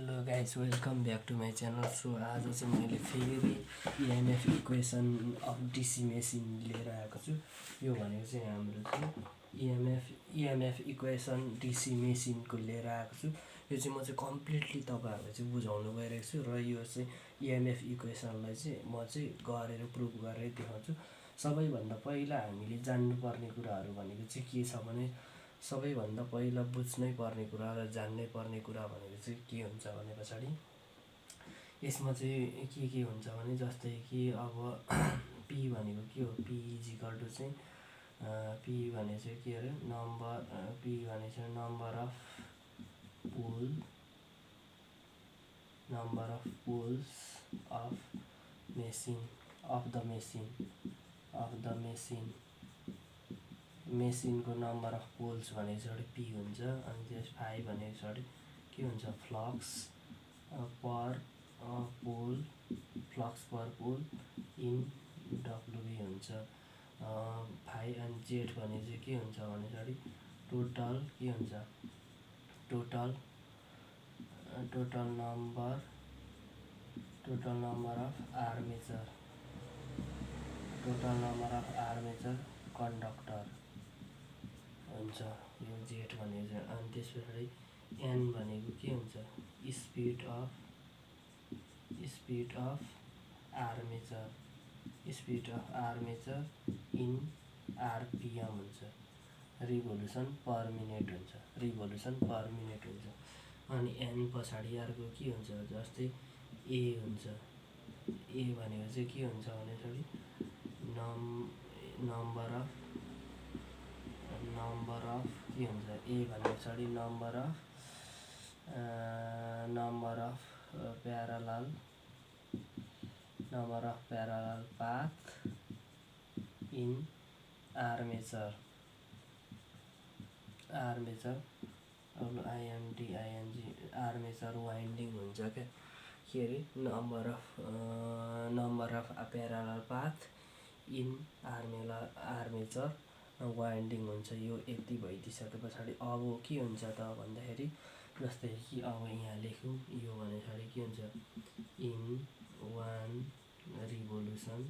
Hello guys, welcome back to my channel. So आज चाहिँ मैले फेरि EMF equation of DC machine लिएर आएको छु। यो भनेको चाहिँ हाम्रो चाहिँ EMF इक्वेसन DC मेसिनको लिएर आएको छु। यो चाहिँ म चाहिँ कम्प्लिटली तपाईहरुलाई चाहिँ बुझाउन गइरहेको छु र यो चाहिँ EMF इक्वेसनलाई चाहिँ म चाहिँ गरेर प्रुफ गरेर देखाउँछु। सबैभन्दा पहिला हामीले जान्नुपर्ने कुराहरु भनेको चाहिँ के छ भने सबैभन्दा पहिला बुझ्नै पर्ने कुरा र जान्नै पर्ने कुरा भनेको चाहिँ के हुन्छ भने पछाडी यसमा चाहिँ के हुन्छ भने जस्तै कि अब p भनेको के हो, p इक्वल टु चाहिँ p भने चाहिँ के अरे नम्बर, p भने चाहिँ number of poles of the machine को नम्बर अफ पोल्स भनेको चाहिँ p हुन्छ। अनि त्यस phi भनेको चाहिँ के हुन्छ, flux per pole in wb हुन्छ। phi एन्ड z भने चाहिँ के हुन्छ भने टोटल के हुन्छ, total number of armature conductor हुन्छ यो z भनेको चाहिँ। अनि त्यसपछि n भनेको के हुन्छ, speed of armature in rpm हुन्छ, रिभोल्युसन पर मिनेट हुन्छ। अनि n पछाडी अर्को के हुन्छ, जस्तै a हुन्छ। a भनेको चाहिँ के हुन्छ भने नम्बर अफ के हुन्छ, a भनेको पछाडी number of parallel path in armature armature winding हुन्छ क्या, के अरे number of parallel path in armature winding हुन्छ। यो यति भइदिसके पछाडी अब के हुन्छ त भन्दाखेरि जस्तै कि अब यहाँ लेखौँ, यो भनेपछि के हुन्छ, in one revolution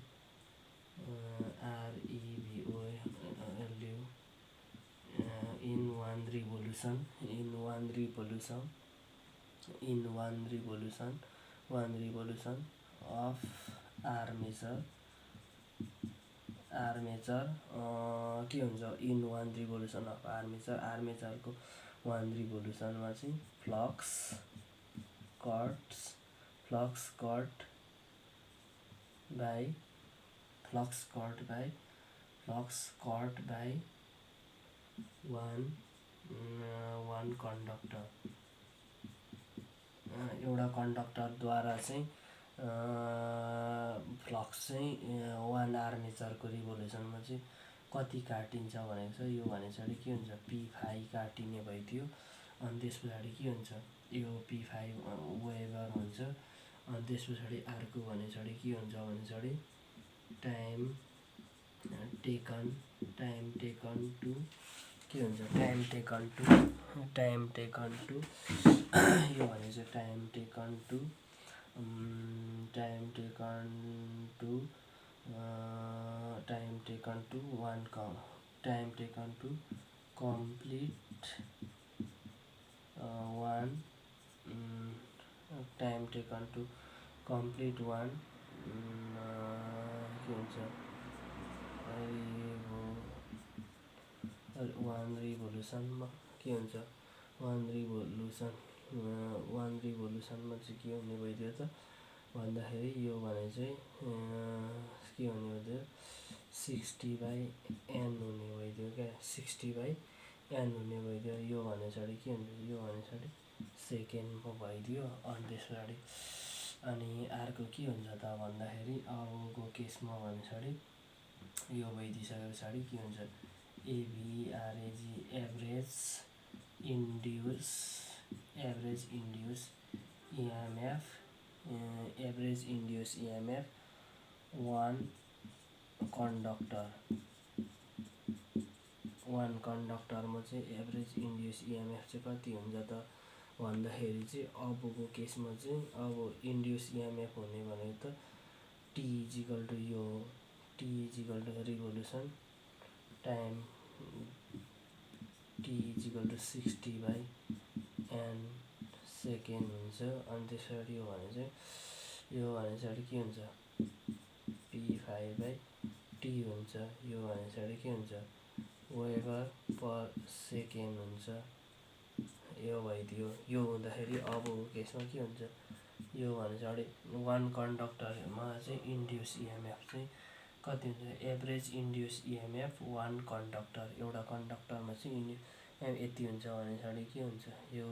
of armature के हुन्छ, इन वान रिभोल्युसन अफ आर्मेचरको वान रिभोल्युसनमा चाहिँ flux cut by one conductor, एउटा कन्डक्टरद्वारा चाहिँ फ्लक्स चाहिँ वान आर्मेचरको रिभोल्युसनमा चाहिँ कति काटिन्छ भनेको छ। यो भनेपछि के हुन्छ, p phi काटिने भइदियो। अनि त्यसपछि के हुन्छ, यो p phi वेबर हुन्छ। अनि त्यसपछि अर्को भनेपछि के हुन्छ भने टाइम टेकन टु के हुन्छ, टाइम टेकन टु यो भनेको time taken to complete one के हुन्छ, वान रिभोल्युसनमा के हुन्छ, वान रिभोल्युसनमा चाहिँ के हुने भइदियो त भन्दाखेरि यो भने चाहिँ के हुने भइदियो, 60/n हुने भइदियो क्या, 60/n हुने भइदियो। यो भनेपछि के हुन्छ, यो भनेपछि सेकेन्डमा भइदियो। अनि त्यसपछि अनि अर्को के हुन्छ त भन्दाखेरि अबको केसमा भनेपछि यो भइदिसके पछाडी के हुन्छ, एभरेज इन्ड्युस EMF वान कन्डक्टरमा चाहिँ एभरेज इन्ड्युस EMF चाहिँ कति हुन्छ त भन्दाखेरि चाहिँ अबको केसमा चाहिँ अब इन्ड्युस इएमएफ हुने भनेको त टी इजिकल टु यो T equal to revolution time T equal to 60/n second हुन्छ। अनि त्यसरी यो भने चाहिँ के हुन्छ p5/t हुन्छ। यो भने चाहिँ के हुन्छ वेबर पर सेकेन्ड हुन्छ। यो भइदियो। यो हुँदाखेरि अबको केसमा के हुन्छ यो भने चाहिँ वान कन्डक्टरमा चाहिँ इन्ड्युस इएमएफ चाहिँ कति हुन्छ average induce EMF one conductor एउटा कन्डक्टरमा चाहिँ यति हुन्छ भने चाहिँ के हुन्छ यो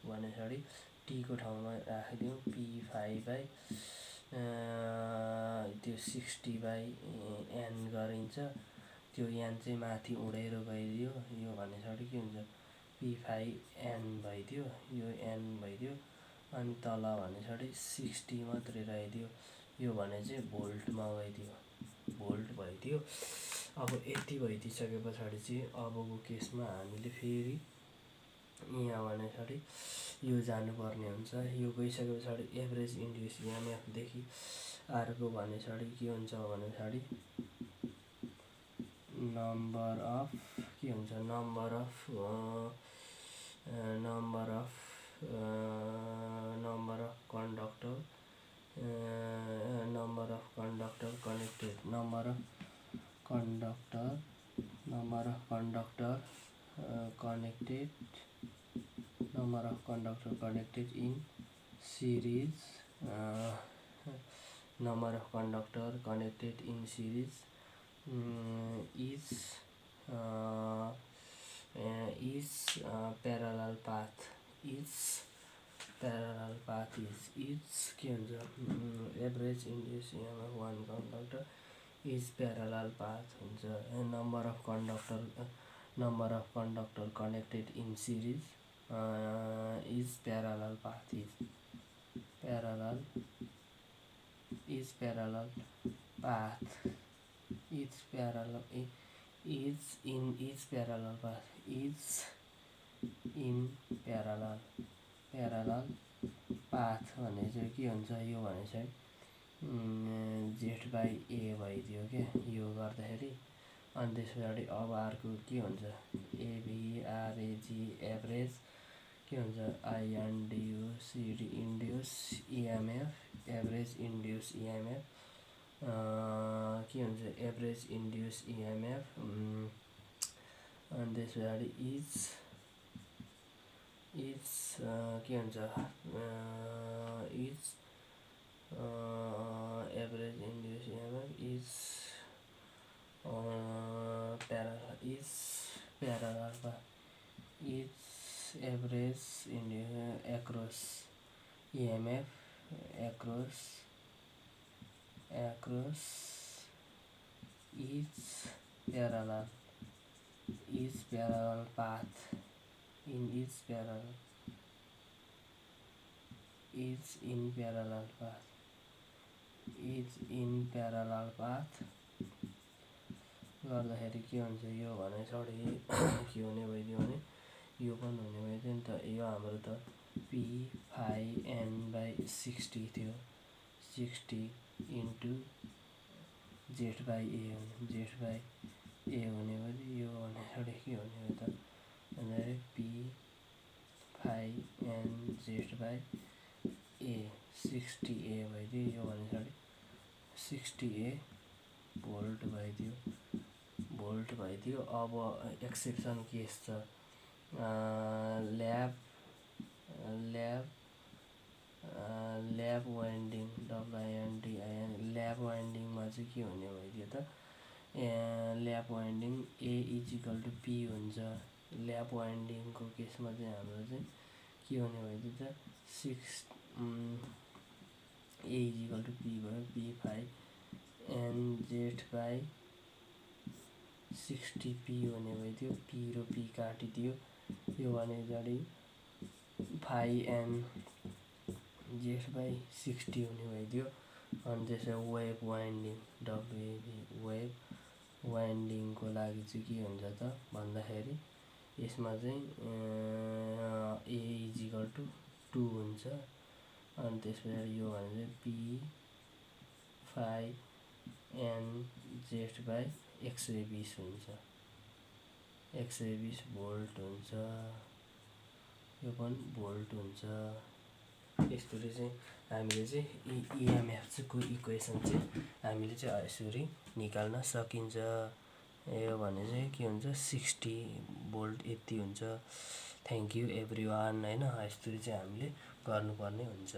भने चाहिँ टीको ठाउँमा राखिदिउँ p5 त्यो 60/n गरिन्छ। त्यो n चाहिँ माथि उडेर गइदियो। यो भने चाहिँ के हुन्छ p5n भइदियो। यो n भइदियो। अनि तल भने चाहिँ 60 मात्रै रहिदियो। यो भने चाहिँ भोल्टमा गइदियो भोल्ट भइदियो। अब यति भइदिइसके पछाडि चाहिँ अबको केसमा हामीले फेरि यहाँ भने चाहिँ यो जानुपर्ने हुन्छ। यो गइसके पछाडि एभरेज इन्ड्युस इएमएफदेखि अर्को भने चाहिँ के हुन्छ भने चाहिँ नम्बर अफ के हुन्छ number of conductor connected number of conductor connected in series number of conductor connected in series is parallel path is के हुन्छ average induce EMF one conductor is parallel path हुन्छ। Number of conductor connected in series is parallel path is parallel path is parallel is in each parallel path is in parallel path भने चाहिँ के हुन्छ यो भने चाहिँ z/a भइदियो क्या यो गर्दाखेरि। अनि त्यसपछि अब अर्को के हुन्छ AVRAG एभरेज के हुन्छ INDUCD induce EMF average induce EMF के हुन्छ एभरेज इन्ड्युस इएमएफ अनि त्यसपछि इज के हुन्छ is average induce EMF is parallel is average across EMF across each parallel path in each parallel path गर्दाखेरि के हुन्छ यो भने चाहिँ के हुने भइदियो भने यो पनि हुने भइदियो नि त। यो हाम्रो त p5n/60 थियो 60 into z/a हुने हुने भइदियो। यो भने के हुने भयो त भन्दाखेरि p5n/z/a 60a भइदियो। यो भने 60a भोल्ट भइदियो। अब एक्सेप्सन केस छ ल्याब वाइन्डिङ WINDIN ल्याब वाइन्डिङमा चाहिँ के हुने भइदियो त ल्याब वाइन्डिङ A = P हुन्छ। ल्याब वाइन्डिङको केसमा चाहिँ हाम्रो चाहिँ के हुने भइदियो त A = P भयो p5nz/60p हुने भइदियो। P र P काटिदियो। यो भने जडी 5nz/60 हुने भइदियो। अनि त्यसै वेभ वाइन्डिङ WAV वेभ वाइन्डिङको लागि चाहिँ के हुन्छ त भन्दाखेरि यसमा चाहिँ A = 2 हुन्छ। अनि त्यसपछि यो भने चाहिँ P5NZ/120 हुन्छ, 120 भोल्ट हुन्छ। यो पनि भोल्ट हुन्छ। यसरी चाहिँ हामीले चाहिँ इएमएफ को इक्वेसन चाहिँ हामीले चाहिँ यसरी निकाल्न सकिन्छ। यो भने चाहिँ के हुन्छ 60 भोल्ट यति हुन्छ। थ्याङ्क यू एभ्रिवान हैन, यसरी चाहिँ हामीले गर्नुपर्ने हुन्छ।